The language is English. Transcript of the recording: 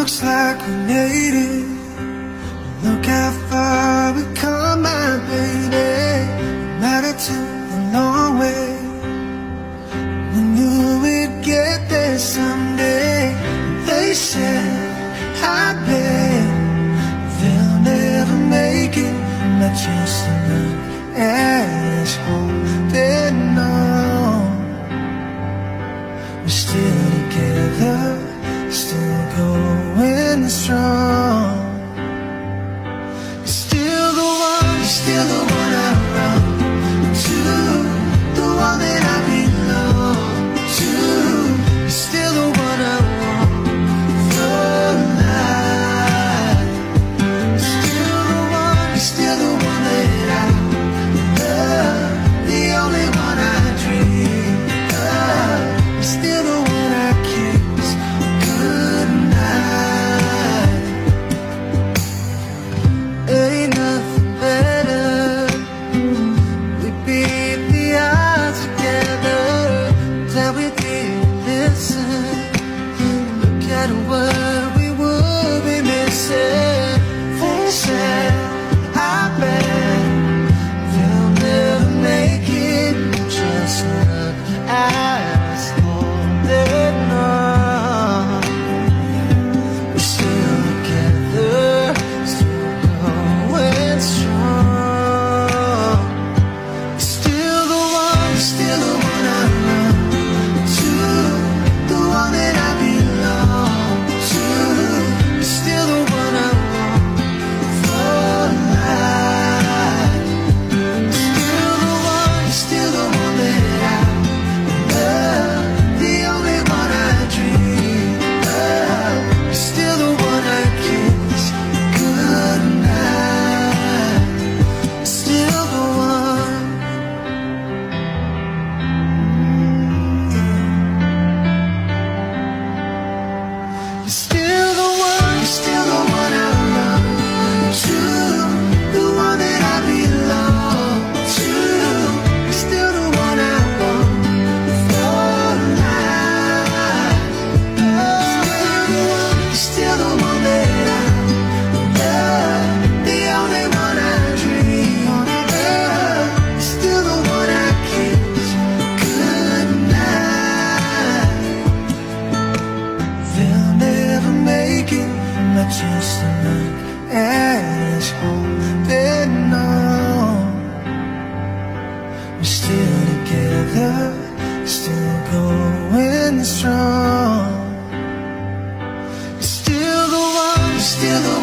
Looks like we made it. Look how far we've come, my baby. Made it to a long way. We knew we'd get there someday. They said, I bet they'll never make it. Not just look at us holding on. We're still together, still going strong. You're still the one, you're still the one I run to, the one that I belong to. You're still the one I want for life. You're still the one, you're still the one that I love, the only one I dream of. You're still the one I kiss goodnight. Ain't nothing better. We beat the odds together. That we didn't listen. Look at what we would be missing. They said, I bet they'll never make it. Just look at us holding on. We're still together, still going strong. You're still the one, you're still the one I run to, the one that I belong to. You're still the one I want for life. You're still the one, you're still the one that I love, the only one I dream of. You're still the one I kiss goodnight. Still the one. You're still the one, you're still the one I run to, the one that I belong to. You're still the one I want for life. You're still the one that I love, the only one I dream of. You're still the one I kiss goodnight. They'll never make it. Not just look at us holding on. We're still together, still going strong. You're still the one, you're still the